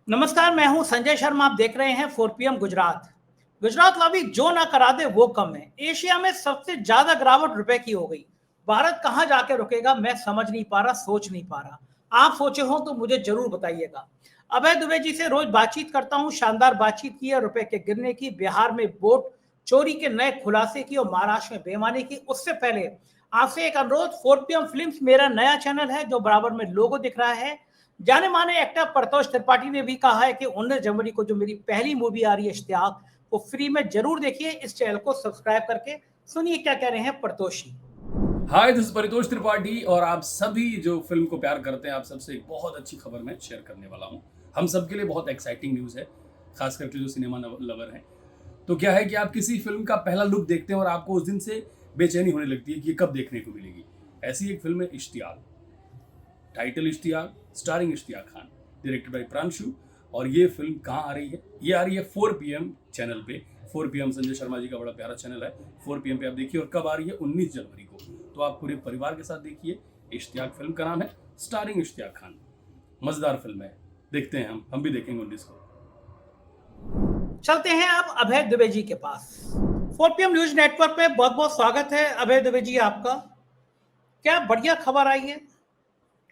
नमस्कार, मैं हूं संजय शर्मा। आप देख रहे हैं 4 PM गुजरात। गुजरात वाली जो ना करा दे वो कम है। एशिया में सबसे ज्यादा गिरावट रुपए की हो गई। भारत कहां जाके रुकेगा, मैं समझ नहीं पा रहा, सोच नहीं पा रहा। आप सोचे हो तो मुझे जरूर बताइएगा। अभय दुबे जी से रोज बातचीत करता हूं, शानदार बातचीत की है रुपए के गिरने की, बिहार में वोट चोरी के नए खुलासे की और महाराष्ट्र में बेईमानी की। उससे पहले आपसे एक अनुरोध, 4 PM फिल्म्स मेरा नया चैनल है जो बराबर में लोगो दिख रहा है। जाने माने एक्टर परतोष त्रिपाठी ने भी कहा है कि 19 जनवरी को जो मेरी पहली मूवी आ रही है इश्तियाक, वो फ्री में जरूर देखिए। इस चैनल को सब्सक्राइब करके सुनिए क्या कह रहे हैं परतोष जी। हाय, दिस परितोष त्रिपाठी और आप सभी जो फिल्म को प्यार करते हैं, आप सबसे एक बहुत अच्छी खबर मैं शेयर करने वाला हूं। हम सबके लिए बहुत एक्साइटिंग न्यूज़ है, खास करके जो सिनेमा लवर हैं। तो क्या है कि आप किसी फिल्म का पहला लुक देखते हैं और आपको उस दिन से बेचैनी होने लगती है कि ये कब देखने को मिलेगी। ऐसी एक फिल्म है Ishtiyaq. Title Ishtiyaq, starring Ishtiyaq Khan, directed by Pranshu. और ये फिल्म कहाँ आ रही है? ये आ रही है 4 PM चैनल पे। 4 PM संजय शर्मा जी का बड़ा प्यारा चैनल है। 4 PM पे आप देखिए। और कब आ रही है? 19 जनवरी को। तो आप पूरे परिवार के साथ देखिए। इश्तियाक फिल्म का नाम है, स्टारिंग इश्तियाक खान। मजेदार फिल्म है, देखते हैं हम भी देखेंगे 19 को। चलते हैं अब अभय दुबे जी के पास। 4 PM न्यूज नेटवर्क पे बहुत बहुत स्वागत है अभय दुबे जी आपका। क्या बढ़िया खबर आई है,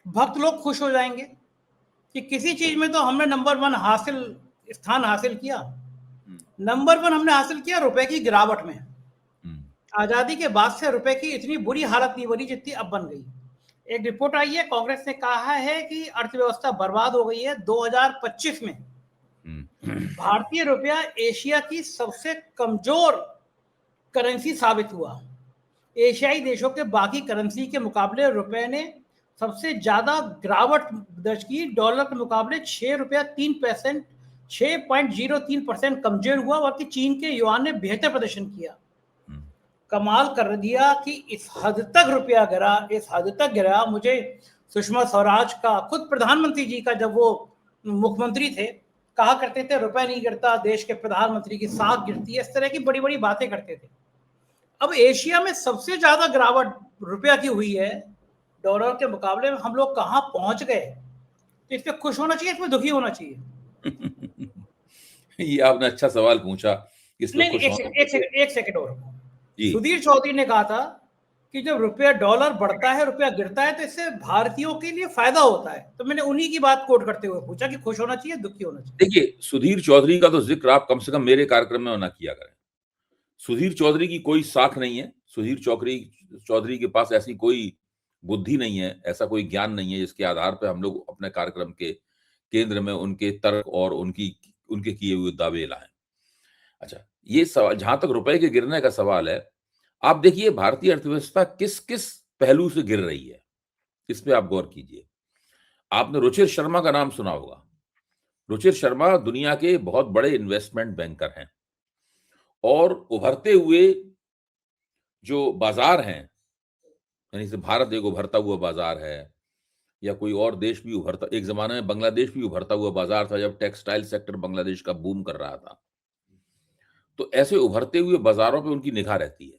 भक्त लोग खुश हो जाएंगे कि किसी चीज में तो हमने नंबर 1 हासिल, स्थान हासिल किया। नंबर 1 हमने हासिल किया रुपए की गिरावट में। आजादी के बाद से रुपए की इतनी बुरी हालत नहीं बनी जितनी अब बन गई। एक रिपोर्ट आई है, कांग्रेस ने कहा है कि अर्थव्यवस्था बर्बाद हो गई है। 2025 में भारतीय रुपया एशिया की सबसे कमजोर करेंसी साबित हुआ। एशियाई देशों के बाकी करेंसी के मुकाबले रुपए ने सबसे ज्यादा गिरावट दर्ज की। डॉलर के मुकाबले 6 रुपया 3 पैसे 6.03% कमजोर हुआ, बल्कि चीन के युआन ने बेहतर प्रदर्शन किया। कमाल कर दिया कि इस हद तक रुपया गिरा, इस हद तक गिरा। मुझे सुषमा स्वराज का, खुद प्रधानमंत्री जी का, जब वो मुख्यमंत्री थे, कहा करते थे रुपया नहीं गिरता, देश के प्रधानमंत्री की साख गिरती है, इस तरह की बड़ी बड़ी बातें करते थे। अब एशिया में सबसे ज्यादा गिरावट रुपया की हुई है डॉलर के मुकाबले में। हम लोग कहां पहुंच गए? तो इस पे खुश होना चाहिए, इसमें दुखी होना चाहिए? ये आपने अच्छा सवाल पूछा, इस पे नहीं नहीं, खुश एक होना सेकंड एक चाहिए। सेकंड एक सेकंड और। जी। सुधीर चौधरी ने कहा था कि जब रुपया डॉलर बढ़ता है, रुपया गिरता है, तो इससे भारतीयों के लिए फायदा होता है। तो मैंने उन्हीं की बात कोट करते हुए पूछा कि खुश होना चाहिए, दुखी होना चाहिए? देखिए, सुधीर चौधरी का तो जिक्र आप कम से कम मेरे कार्यक्रम में ना किया करें। सुधीर चौधरी की कोई साख नहीं है। सुधीर चौधरी चौधरी के पास ऐसी कोई बुद्धि नहीं है, ऐसा कोई ज्ञान नहीं है जिसके आधार पे हम लोग अपने कार्यक्रम के केंद्र में उनके तर्क और उनके किए हुए दावे लाएं। अच्छा, ये सवाल जहां तक रुपए के गिरने का सवाल है, आप देखिए भारतीय अर्थव्यवस्था किस किस पहलू से गिर रही है, इस पे आप गौर कीजिए। आपने रुचिर शर्मा का नाम सुना होगा। रुचिर शर्मा दुनिया के बहुत बड़े इन्वेस्टमेंट बैंकर हैं और उभरते हुए जो बाजार हैं, यानी से भारत एक उभरता हुआ बाजार है या कोई और देश भी उभरता, एक जमाने में बांग्लादेश भी उभरता हुआ बाजार था जब टेक्सटाइल सेक्टर बांग्लादेश का बूम कर रहा था। तो ऐसे उभरते हुए बाजारों पे उनकी निगाह रहती है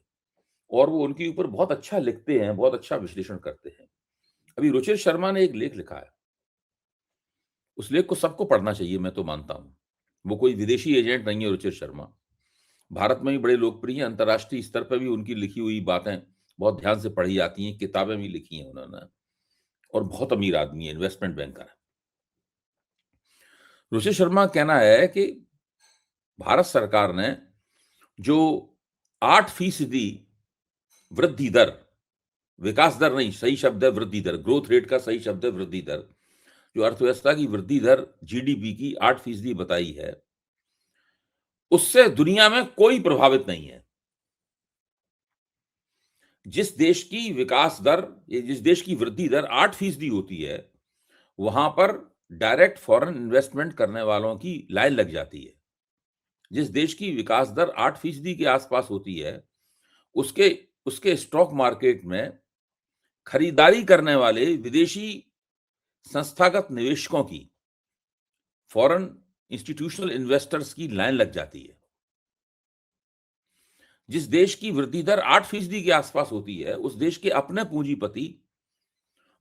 और वो उनके ऊपर बहुत अच्छा लिखते हैं, बहुत अच्छा विश्लेषण करते हैं। अभी रुचिर शर्मा ने एक लेख लिखा है, उस लेख को सबको पढ़ना चाहिए, मैं तो मानता हूं। वो कोई विदेशी एजेंट नहीं है रुचिर शर्मा, भारत में भी बड़े लोकप्रिय हैं, अंतर्राष्ट्रीय स्तर पर भी उनकी लिखी हुई बातें बहुत ध्यान से पढ़ी जाती हैं, किताबें भी लिखी हैं उन्होंने, और बहुत अमीर आदमी है, इन्वेस्टमेंट बैंकर है। रुचिर शर्मा का कहना है कि भारत सरकार ने जो 8% वृद्धि दर, विकास दर नहीं, सही शब्द है वृद्धि दर, ग्रोथ रेट का सही शब्द है वृद्धि दर, जो अर्थव्यवस्था की वृद्धि दर जीडीपी की 8% बताई है, उससे दुनिया में कोई प्रभावित नहीं है। जिस देश की विकास दर, जिस देश की वृद्धि दर 8% होती है, वहां पर डायरेक्ट फॉरेन इन्वेस्टमेंट करने वालों की लाइन लग जाती है। जिस देश की विकास दर 8% के आसपास होती है, उसके उसके स्टॉक मार्केट में खरीदारी करने वाले विदेशी संस्थागत निवेशकों की, फॉरेन इंस्टीट्यूशनल इन्वेस्टर्स की लाइन लग जाती है। जिस देश की वृद्धि दर 8% के आसपास होती है, उस देश के अपने पूंजीपति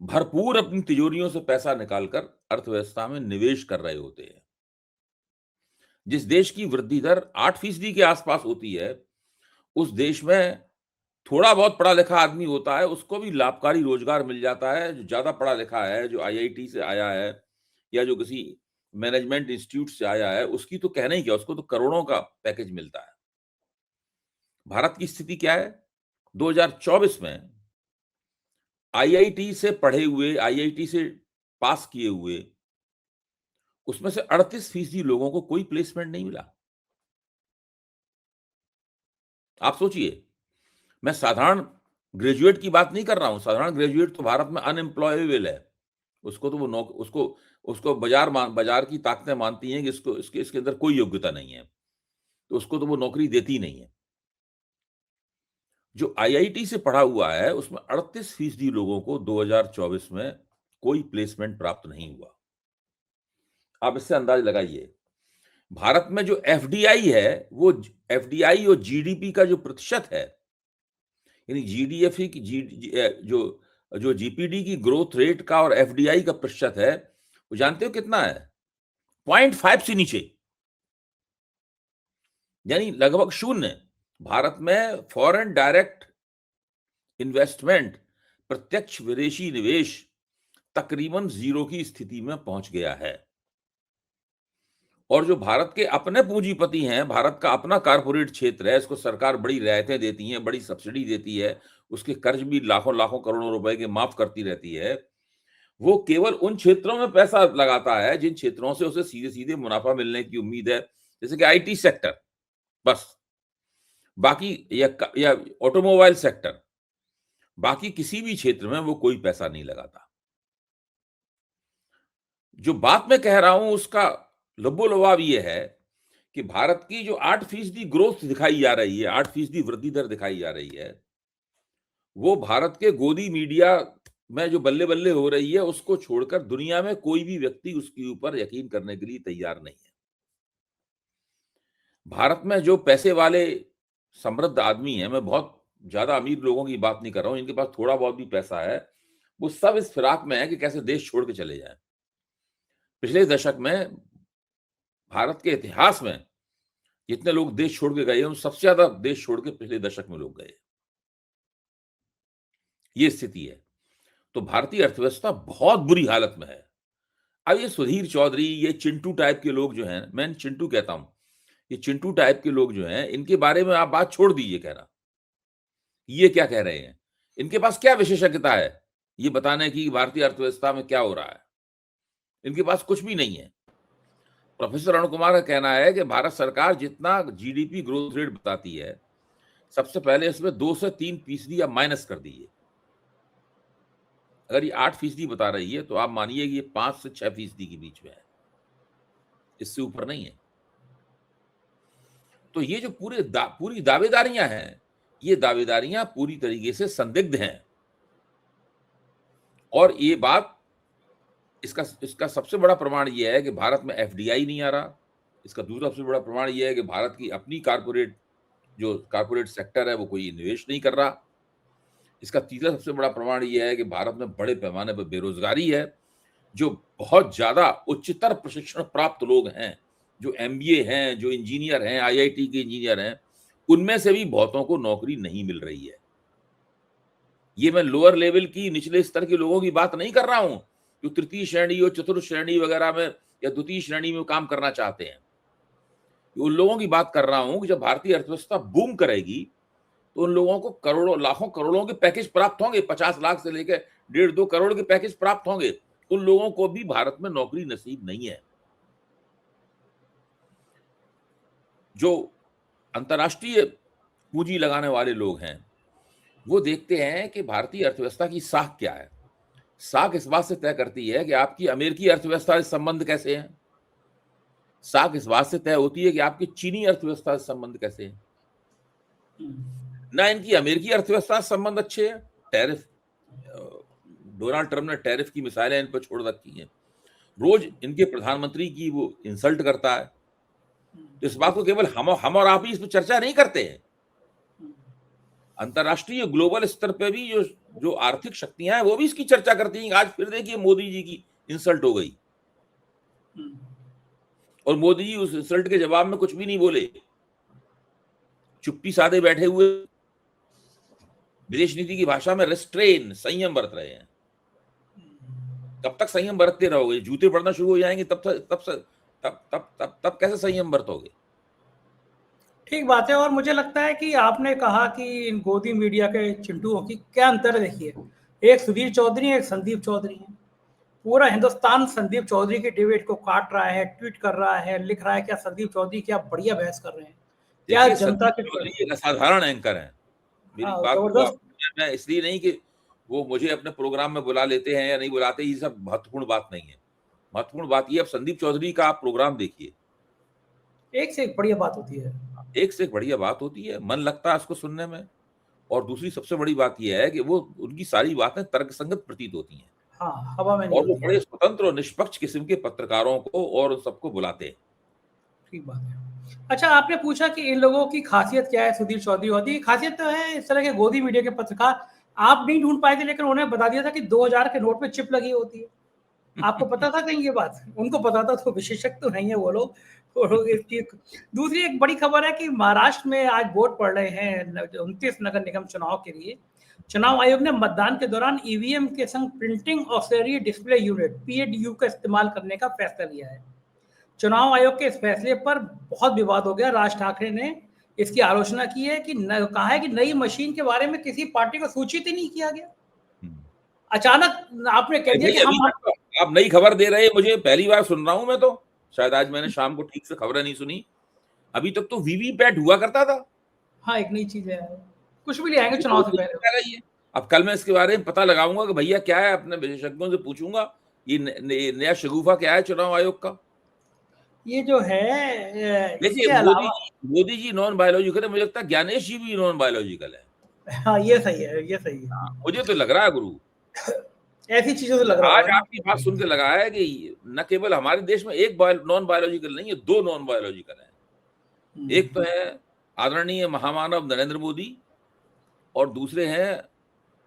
भरपूर अपनी तिजोरियों से पैसा निकालकर अर्थव्यवस्था में निवेश कर रहे होते हैं। जिस देश की वृद्धि दर 8% के आसपास होती है, उस देश में थोड़ा बहुत पढ़ा लिखा आदमी होता है, उसको भी लाभकारी रोजगार मिल जाता है। जो ज्यादा पढ़ा लिखा है, जो आईआईटी से आया है या जो किसी मैनेजमेंट इंस्टीट्यूट से आया है, उसकी तो कहना ही क्या, उसको तो करोड़ों का पैकेज मिलता है। भारत की स्थिति क्या है? 2024 में आईआईटी से पढ़े हुए, आईआईटी से पास किए हुए, उसमें से 38% लोगों को कोई प्लेसमेंट नहीं मिला। आप सोचिए, मैं साधारण ग्रेजुएट की बात नहीं कर रहा हूं। साधारण ग्रेजुएट तो भारत में अनएम्प्लॉयबल है। उसको तो वो उसको उसको बाजार की ताकतें मानती हैं कि इसके अंदर कोई योग्यता नहीं है, तो उसको तो वो नौकरी देती नहीं है। जो आईआईटी से पढ़ा हुआ है, उसमें 38% लोगों को 2024 में कोई प्लेसमेंट प्राप्त नहीं हुआ। आप इससे अंदाज लगाइए। भारत में जो एफडीआई है, वो एफडीआई और जीडीपी का जो प्रतिशत है, यानी जीडीएफई की जो जीपीडी की ग्रोथ रेट का और एफडीआई का प्रतिशत है, वो जानते हो कितना है? 0.5 से नीचे, यानी लगभग शून्य। भारत में फॉरेन डायरेक्ट इन्वेस्टमेंट, प्रत्यक्ष विदेशी निवेश तकरीबन 0 की स्थिति में पहुंच गया है। और जो भारत के अपने पूंजीपति हैं, भारत का अपना कारपोरेट क्षेत्र है, इसको सरकार बड़ी रियायतें देती है, बड़ी सब्सिडी देती है, उसके कर्ज भी लाखों लाखों करोड़ों रुपए के माफ करती रहती है। वो केवल उन क्षेत्रों में पैसा लगाता है जिन क्षेत्रों से उसे सीधे सीधे मुनाफा मिलने की उम्मीद है, जैसे कि आईटी सेक्टर, बस। बाकी या ऑटोमोबाइल सेक्टर, बाकी किसी भी क्षेत्र में वो कोई पैसा नहीं लगाता। जो बात मैं कह रहा हूं, उसका लबोलबाब ये है कि भारत की जो 8% ग्रोथ दिखाई जा रही है, 8% वृद्धि दर दिखाई जा रही है, वो भारत के गोदी मीडिया में जो बल्ले बल्ले हो रही है, उसको छोड़कर दुनिया में कोई भी व्यक्ति उसके ऊपर यकीन करने के लिए तैयार नहीं है। भारत में जो पैसे वाले समृद्ध आदमी हैं, मैं बहुत ज्यादा अमीर लोगों की बात नहीं कर रहा हूं, इनके पास थोड़ा बहुत भी पैसा है, वो सब इस फिराक में है कि कैसे देश छोड़ के चले जाएं। पिछले दशक में भारत के इतिहास में जितने लोग देश छोड़ के गए हैं, सबसे ज्यादा देश छोड़ के पिछले दशक में लोग गए। ये स्थिति है। तो भारतीय अर्थव्यवस्था बहुत बुरी हालत में है। अब ये सुधीर चौधरी, ये चिंटू टाइप के लोग जो हैं, मैं चिंटू कहता हूं, ये चिंटू टाइप के लोग जो हैं, इनके बारे में आप बात छोड़ दीजिए कहना। ये क्या कह रहे हैं? इनके पास क्या विशेषज्ञता है ये बताने की भारतीय अर्थव्यवस्था में क्या हो रहा है? इनके पास कुछ भी नहीं है। प्रोफेसर अरुण कुमार का कहना है कि भारत सरकार जितना जीडीपी ग्रोथ रेट बताती है, सबसे पहले इसमें 2 से 3% या माइनस कर दीजिए। अगर ये 8% बता रही है, तो आप मानिए कि ये 5 से 6% के बीच में है, इससे ऊपर नहीं है। तो ये जो पूरी दावेदारियां हैं, ये दावेदारियां पूरी तरीके से संदिग्ध हैं। और ये बात, इसका सबसे बड़ा प्रमाण ये है कि भारत में एफडीआई नहीं आ रहा। इसका दूसरा सबसे बड़ा प्रमाण ये है कि भारत की अपनी कारपोरेट सेक्टर है, वो कोई निवेश नहीं कर रहा। इसका तीसरा सबसे बड़ा प्रमाण ये है कि भारत में बड़े पैमाने पर बेरोजगारी है। जो बहुत ज्यादा उच्चतर प्रशिक्षण प्राप्त लोग हैं, जो एमबीए हैं, जो इंजीनियर हैं, आईआईटी के इंजीनियर हैं, उनमें से भी बहुतों को नौकरी नहीं मिल रही है। ये मैं लोअर लेवल की, निचले स्तर के लोगों की बात नहीं कर रहा हूं, जो तृतीय श्रेणी और चतुर्थ श्रेणी वगैरह में या द्वितीय श्रेणी में काम करना चाहते हैं। उन लोगों की बात कर रहा हूं कि जब भारतीय अर्थव्यवस्था बूम करेगी, तो उन लोगों को करोड़ों, लाखों करोड़ों के पैकेज प्राप्त होंगे। 50 लाख से लेकर 1.5-2 करोड़ के पैकेज प्राप्त होंगे। उन लोगों को भी भारत में नौकरी नसीब नहीं है। जो अंतर्राष्ट्रीय पूंजी लगाने वाले लोग हैं, वो देखते हैं कि भारतीय अर्थव्यवस्था की साख क्या है। साख इस बात से तय करती है कि आपकी अमेरिकी अर्थव्यवस्था से संबंध कैसे हैं। साख इस बात से तय होती है कि आपकी चीनी अर्थव्यवस्था से संबंध कैसे हैं। ना इनकी अमेरिकी अर्थव्यवस्था से संबंध अच्छे हैं। टैरिफ, डोनाल्ड ट्रम्प ने टैरिफ की मिसाइलें इन पर छोड़ रखी हैं। रोज इनके प्रधानमंत्री की वो इंसल्ट करता है। तो इस बात को केवल हम और आप ही इस पर चर्चा नहीं करते हैं। अंतरराष्ट्रीय ग्लोबल स्तर पे भी जो आर्थिक शक्तियां हैं, वो भी इसकी चर्चा करती हैं। आज फिर देखिए मोदी जी की इंसल्ट हो गई। और मोदी जी उस इंसल्ट के जवाब में कुछ भी नहीं बोले, चुप्पी साधे बैठे हुए, विदेश नीति की भाषा में रेस्ट्रेन, संयम बरत रहे हैं। कब तक संयम बरतते रहोगे? जूते पड़ना शुरू हो जाएंगे तब तब कैसे संयम बरतोगे? ठीक बात है। और मुझे लगता है कि आपने कहा कि इन गोदी मीडिया के चिंटुओं की क्या अंतर है। देखिए, एक सुधीर चौधरी है, एक संदीप चौधरी है। पूरा हिंदुस्तान संदीप चौधरी के डिबेट को काट रहा है, ट्वीट कर रहा है, लिख रहा है क्या संदीप चौधरी क्या बढ़िया बहस कर रहे हैं, क्या देखिए, जनता संदीप के। चौधरी एक असाधारण एंकर हैं। मेरी हाँ, बात को जबरदस्त। मैं इसलिए नहीं कि वो मुझे अपने प्रोग्राम में बुला लेते हैं या नहीं बुलाते, ये सब महत्वपूर्ण बात नहीं है। महत्वपूर्ण बात ये, अब संदीप चौधरी का आप प्रोग्राम देखिए, एक से एक बढ़िया बात होती है। एक से एक बढ़िया बात होती है, मन लगता है उसको सुनने में। और दूसरी सबसे बड़ी बात यह है कि वो उनकी सारी बातें तर्कसंगत प्रतीत होती हैं, हाँ, हवा में नहीं और वो होती बड़े है। स्वतंत्र और निष्पक्ष किस्म के पत्रकारों को और उन सबको बुलाते हैं। ठीक बात है। अच्छा, आपने पूछा कि इन लोगों की खासियत क्या है, सुधीर चौधरी होती खासियत तो है इस तरह के गोदी मीडिया के पत्रकार। आप नहीं ढूंढ पाए थे, लेकिन उन्होंने बता दिया था कि 2000 के नोट पे चिप लगी होती है। आपको पता था कहीं ये बात? उनको पता था, तो विशेषज्ञ तो नहीं है वो लोग। और इसकी दूसरी एक बड़ी खबर है कि महाराष्ट्र में आज वोट पड़ रहे हैं 29 नगर निगम चुनाव के लिए। चुनाव आयोग ने मतदान के दौरान ईवीएम के संग प्रिंटिंग ऑक्सिलरी डिस्प्ले यूनिट पीएडीयू का इस्तेमाल करने का फैसला लिया है। चुनाव आयोग के इस फैसले पर बहुत विवाद हो गया। राज ठाकरे ने इसकी आलोचना की है कि कहा है कि नई मशीन के बारे में किसी पार्टी को सूचित ही नहीं किया गया। अचानक आपने कह दिया कि अभी हम। तक तो आप नई खबर दे रहे हैं, मुझे पहली बार सुन रहा हूं मैं तो। शायद आज मैंने शाम को ठीक से खबरें नहीं सुनी। अभी तक तो वीवीपैट हुआ करता था। हाँ, एक नई चीज है, कुछ भी ले आएंगे चुनाव से पहले। अब कल मैं इसके बारे में पता लगाऊंगा कि भैया क्या है, अपने विशेषज्ञों से पूछूंगा ये नया शगुफा क्या है चुनाव आयोग का। ये जो है देखिए, इसके अलावा। मोदी जी नॉन बायोलॉजिकल है, मुझे लगता है ज्ञानेश जी भी नॉन बायोलॉजिकल है। हाँ, ये सही है, ये सही है। मुझे तो लग रहा है गुरु, ऐसी चीजों से लग रहा आज होगा ना। आपकी बात सुन के लगा है कि न केवल हमारे देश में एक नॉन बायोलॉजिकल नहीं है, दो नॉन बायोलॉजिकल है। एक तो है आदरणीय महामानव नरेंद्र मोदी, और दूसरे हैं,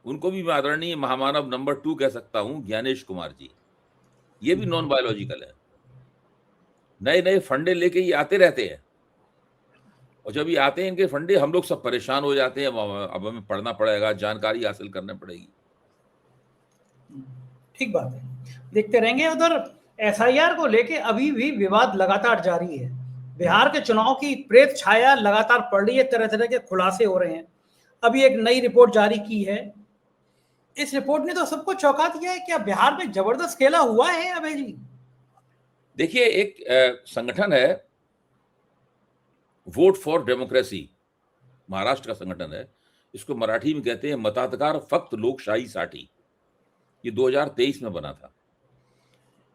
उनको भी मैं आदरणीय महामानव नंबर 2 कह सकता हूं, ज्ञानेश कुमार जी। ये भी नॉन बायोलॉजिकल है। नए नए फंडे लेके ये आते रहते हैं, और जब ये आते हैं इनके फंडे, हम लोग सब परेशान हो जाते हैं। अब हमें पढ़ना पड़ेगा, जानकारी हासिल करना पड़ेगी। ठीक बात है, देखते रहेंगे। उधर एसआईआर को लेके अभी भी विवाद लगातार जारी है। बिहार के चुनाव की प्रेत छाया लगातार पड़ रही है, तरह तरह के खुलासे हो रहे हैं। अभी एक नई रिपोर्ट जारी की है। इस रिपोर्ट ने तो सबको चौंका दिया है। क्या बिहार में जबरदस्त खेला हुआ है अभय जी? देखिए, एक संगठन है वोट फॉर डेमोक्रेसी, महाराष्ट्र का संगठन है। इसको मराठी में कहते हैं मताधिकार फक्त लोकशाही साठी। ये 2023 में बना था।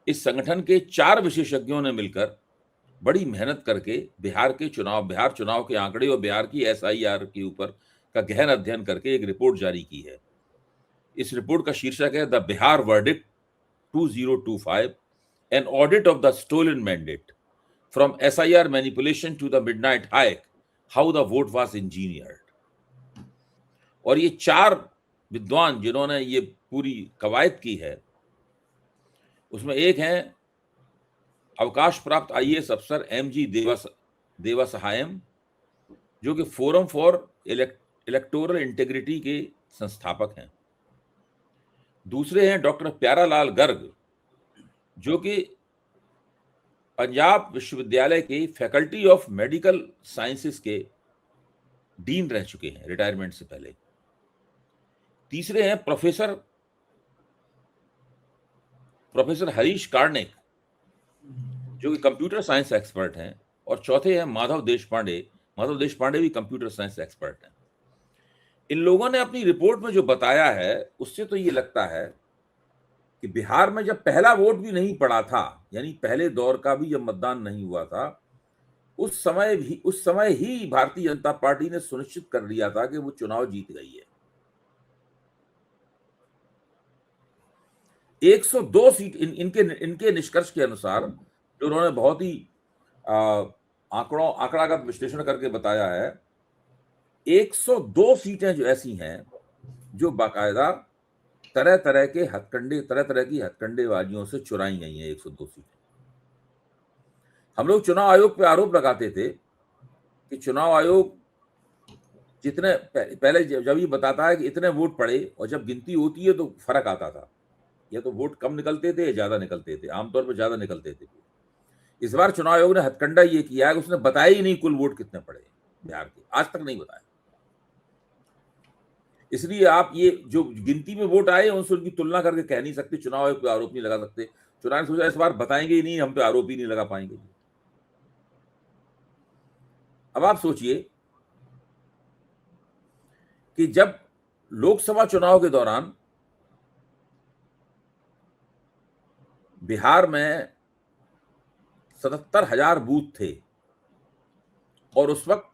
इस संगठन के 4 विशेषज्ञों ने मिलकर बड़ी मेहनत करके बिहार चुनाव के आंकड़े और बिहार की एसआईआर के ऊपर का गहन अध्ययन करके एक रिपोर्ट जारी की है। इस रिपोर्ट का शीर्षक है the Bihar verdict 2025, an audit of the stolen mandate from SIR manipulation to the midnight hike, how the vote was engineered. और ये 4 विद्वान जिन्होंने ये पूरी कवायद की है, उसमें एक हैं अवकाश प्राप्त IAS अफसर MG देवासहायम, जो कि फोरम फॉर इलेक्टोरल इंटेग्रिटी के संस्थापक हैं। दूसरे हैं डॉक्टर प्यारालाल गर्ग, जो कि पंजाब विश्वविद्यालय के फैकल्टी ऑफ मेडिकल साइंसेस के डीन रह चुके हैं रिटायरमेंट से पहले। तीसरे हैं प्रोफेसर हरीश कार्णिक, जो कि कंप्यूटर साइंस एक्सपर्ट हैं। और चौथे हैं माधव देशपांडे भी कंप्यूटर साइंस एक्सपर्ट हैं। इन लोगों ने अपनी रिपोर्ट में जो बताया है, उससे तो ये लगता है कि बिहार में जब पहला वोट भी नहीं पड़ा था, यानी पहले दौर का भी जब मतदान नहीं हुआ था, उस समय ही भारतीय जनता पार्टी ने सुनिश्चित कर लिया था कि वो चुनाव जीत गई है। 102 सीट इनके निष्कर्ष के अनुसार, जो उन्होंने बहुत ही आंकड़ागत विश्लेषण करके बताया है, 102 सीटें जो ऐसी हैं जो बाकायदा तरह तरह की हथकंडेबाजियों से चुराई गई हैं। 102 सीटें हम लोग चुनाव आयोग पे आरोप लगाते थे कि चुनाव आयोग जितने पहले जब ये बताता है कि इतने वोट पड़े और जब गिनती होती है तो फर्क आता था, या तो वोट कम निकलते थे या ज्यादा निकलते थे, आमतौर पर ज्यादा निकलते थे। इस बार चुनाव आयोग ने हथकंडा ये किया है कि उसने बताया ही नहीं कुल वोट कितने पड़े बिहार के, आज तक नहीं बताया। इसलिए आप ये जो गिनती में वोट आए उनसे उनकी तुलना करके कह नहीं सकते, चुनाव आयोग पे आरोप नहीं लगा सकते। चुनाव आयोग सोचा इस बार बताएंगे ही नहीं, हम पे आरोप ही नहीं लगा पाएंगे। अब आप सोचिए कि जब लोकसभा चुनाव के दौरान बिहार में 77,000 बूथ थे और उस वक्त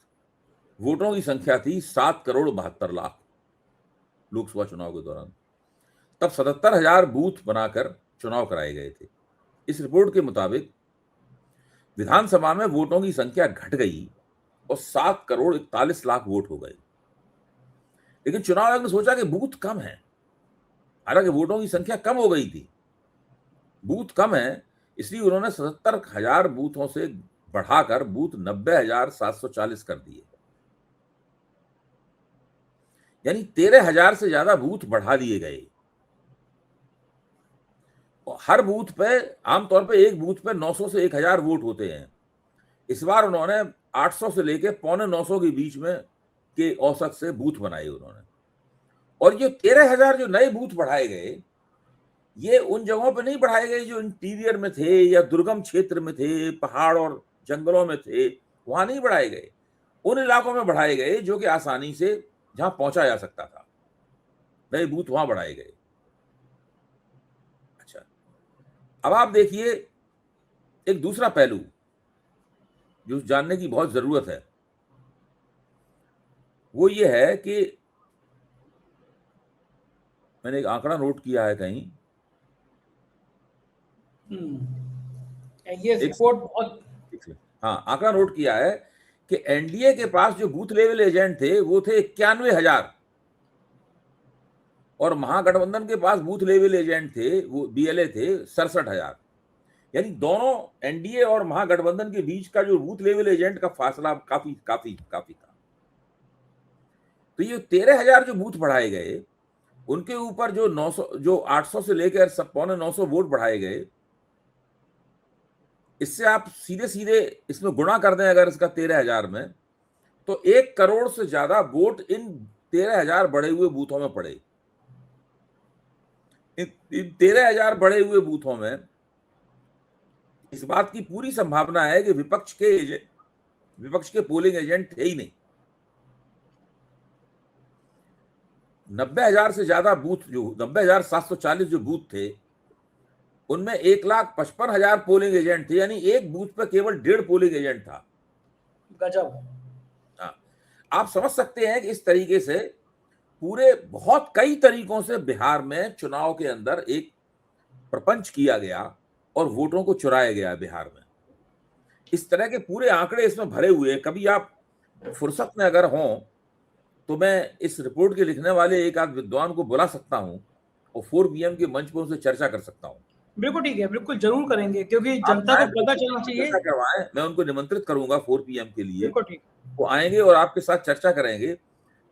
वोटों की संख्या थी 7,72,00,000 लोकसभा चुनाव के दौरान, तब 77,000 बूथ बनाकर चुनाव कराए गए थे। इस रिपोर्ट के मुताबिक विधानसभा में वोटों की संख्या घट गई और 7,41,00,000 वोट हो गए। लेकिन चुनाव आयोग ने सोचा कि बूथ कम है, हालांकि वोटों की संख्या कम हो गई थी, बूथ कम है, इसलिए उन्होंने 77,000 बूथों से बढ़ाकर बूथ 90,740 कर दिए, यानी 13,000 से ज्यादा बूथ बढ़ा दिए गए। और हर बूथ पे आमतौर पे एक बूथ पे 900 से 1,000 वोट होते हैं। इस बार उन्होंने 800 से लेके 850 के बीच में के औसत से बूथ बनाए उन्होंने। और ये 13,000 जो नए बूथ बढ़ाए गए, ये उन जगहों पे नहीं बढ़ाए गए जो इंटीरियर में थे या दुर्गम क्षेत्र में थे, पहाड़ और जंगलों में थे, वहां नहीं बढ़ाए गए। उन इलाकों में बढ़ाए गए जो कि आसानी से जहां पहुंचा जा सकता था, नए बूथ वहां बढ़ाए गए। अच्छा, अब आप देखिए एक दूसरा पहलू जो जानने की बहुत जरूरत है, वो ये है कि मैंने एक आंकड़ा नोट किया है कहीं, ये रिपोर्ट बहुत, हाँ, आंकड़ा नोट किया है कि एनडीए के पास जो बूथ लेवल एजेंट थे वो थे 91,000 और महागठबंधन के पास बूथ लेवल एजेंट थे, वो बीएलए थे 67,000। यानी दोनों एनडीए और महागठबंधन के बीच का जो बूथ लेवल एजेंट का फासला काफी काफी काफी था। तो ये 13,000 जो बूथ बढ़ाए गए, उनके ऊपर जो 800 से लेकर 950 वोट बढ़ाए गए, इससे आप सीधे सीधे इसमें गुणा कर दें अगर इसका 13,000 में, तो 1 करोड़ से ज्यादा वोट इन 13,000 बढ़े हुए बूथों में पड़े। इन 13,000 बढ़े हुए बूथों में इस बात की पूरी संभावना है कि विपक्ष के पोलिंग एजेंट थे ही नहीं। 90,000 से ज्यादा बूथ, जो 90,740 जो बूथ थे, उनमें 1,55,000 पोलिंग एजेंट थे, यानी एक बूथ पे केवल 1.5 पोलिंग एजेंट था। गजब। हाँ, आप समझ सकते हैं कि इस तरीके से पूरे बहुत कई तरीकों से बिहार में चुनाव के अंदर एक प्रपंच किया गया और वोटों को चुराया गया बिहार में। इस तरह के पूरे आंकड़े इसमें भरे हुए हैं। कभी आप फुर्सत में अगर हों तो मैं इस रिपोर्ट के लिखने वाले एक आध विद्वान को बुला सकता हूं और 4 PM के मंच पर उनसे चर्चा कर सकता हूं। बिल्कुल ठीक है, बिल्कुल जरूर करेंगे, क्योंकि जनता को पता चलना चाहिए। करवाएं, मैं उनको निमंत्रित करूंगा 4 PM के लिए। बिल्कुल ठीक, वो आएंगे और आपके साथ चर्चा करेंगे,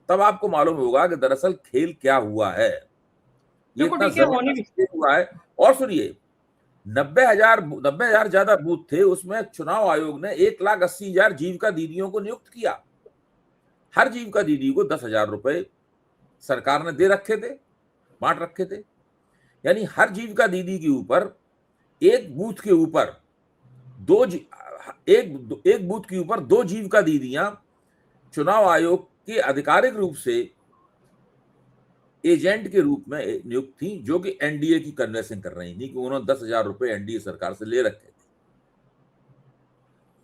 तब आपको मालूम होगा कि दरअसल खेल क्या हुआ है, ये इतना जबरदस्त खेल हुआ है। और सुनिए, 90,000 ज्यादा बूथ थे, उसमें चुनाव आयोग ने 1,80,000 जीविका दीदियों को नियुक्त किया। हर जीविका दीदी को 10,000 रुपए सरकार ने दे रखे थे, बांट रखे थे। यानी हर जीविका दीदी के ऊपर एक बूथ के ऊपर एक बूथ के ऊपर 2 जीविका दीदियां चुनाव आयोग के आधिकारिक रूप से एजेंट के रूप में नियुक्त थी, जो कि एनडीए की कन्वेंसिंग कर रही थी, कि उन्होंने 10,000 रुपए एनडीए सरकार से ले रखे थे।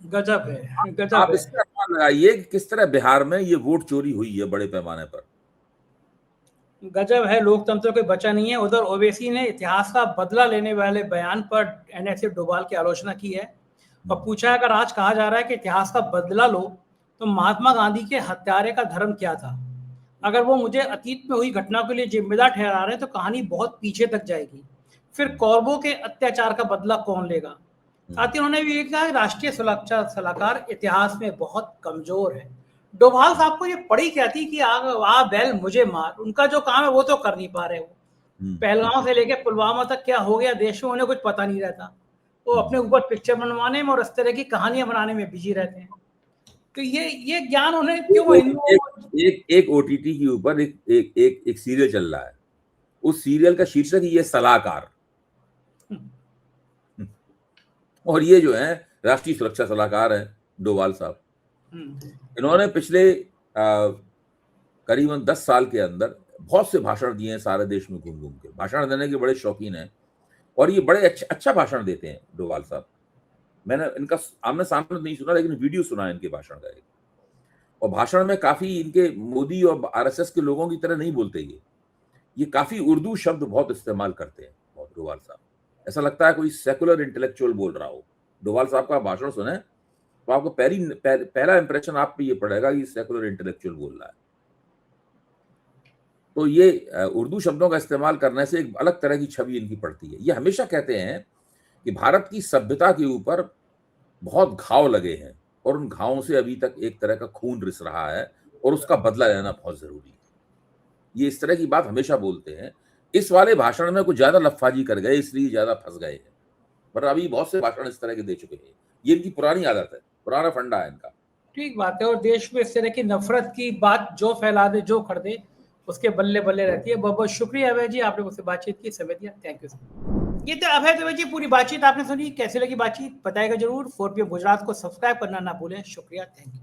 गजब है, गजब आप है। इसका अनुमान लगाइए कि किस तरह बिहार में ये वोट चोरी हुई है बड़े पैमाने पर। गजब है, लोकतंत्र कोई बचा नहीं है। उधर ओवैसी ने इतिहास का बदला लेने वाले बयान पर एनएसए डोभाल की आलोचना की है और पूछा है, अगर आज कहा जा रहा है कि इतिहास का बदला लो, तो महात्मा गांधी के हत्यारे का धर्म क्या था? अगर वो मुझे अतीत में हुई घटना के लिए जिम्मेदार ठहरा रहे हैं तो कहानी बहुत पीछे तक जाएगी। फिर कौरवों के अत्याचार का बदला कौन लेगा? साथ ही उन्होंने भी ये कहा कि राष्ट्रीय सुरक्षा सलाहकार इतिहास में बहुत कमजोर है। डोभाल साहब को ये पड़ी क्या थी कि आ बैल मुझे मार, उनका जो काम है वो तो कर नहीं पा रहे। वो पहलगांव से लेके पुलवामा तक क्या हो गया देश में उन्हें कुछ पता नहीं रहता। वो अपने ऊपर पिक्चर बनवाने में और इस तरह की कहानियां बनाने में बिजी रहते हैं। तो ये ज्ञान उन्हें क्यों एक ओटीटी के ऊपर एक सीरियल चल रहा है, उस सीरियल का शीर्षक ये सलाहकार, और ये जो है राष्ट्रीय सुरक्षा सलाहकार है डोभाल साहब। इन्होंने पिछले करीबन 10 साल के अंदर बहुत से भाषण दिए हैं सारे देश में घूम घूम के। भाषण देने के बड़े शौकीन हैं और ये बड़े अच्छा भाषण देते हैं डोभाल साहब। मैंने इनका आमने सामने नहीं सुना, लेकिन वीडियो सुना है इनके भाषण का एक। और भाषण में काफी इनके मोदी और आरएसएस के लोगों की तरह नहीं बोलते ये काफी उर्दू शब्द बहुत इस्तेमाल करते हैं डोभाल साहब। ऐसा लगता है कोई सेकुलर इंटेलेक्चुअल बोल रहा हो। डोभाल साहब का भाषण सुने तो आपको पहला इंप्रेशन आप पे ये पड़ेगा कि सेकुलर इंटेलेक्चुअल बोल रहा है। तो ये उर्दू शब्दों का इस्तेमाल करने से एक अलग तरह की छवि इनकी पड़ती है। ये हमेशा कहते हैं कि भारत की सभ्यता के ऊपर बहुत घाव लगे हैं और उन घावों से अभी तक एक तरह का खून रिस रहा है और उसका बदला लेना बहुत जरूरी है। ये इस तरह की बात हमेशा बोलते हैं। इस वाले भाषण में कुछ ज्यादा लफाजी कर गए, इसलिए ज्यादा फंस गए हैं। पर अभी बहुत से भाषण इस तरह के दे चुके हैं। ये इनकी पुरानी आदत है, पुराना फंडा है इनका। ठीक बात है। और देश में इस तरह की नफरत की बात जो फैला दे, जो कर दे, उसके बल्ले बल्ले रहती है। बहुत बहुत शुक्रिया अभय जी, आपने मुझसे बातचीत की, समय दिया। Thank you sir. ये तो अभय दुबे जी, पूरी बातचीत आपने सुनी। कैसी लगी बातचीत बताएगा जरूर। 4PM गुजरात को सब्सक्राइब करना ना भूलें। शुक्रिया, थैंक यू।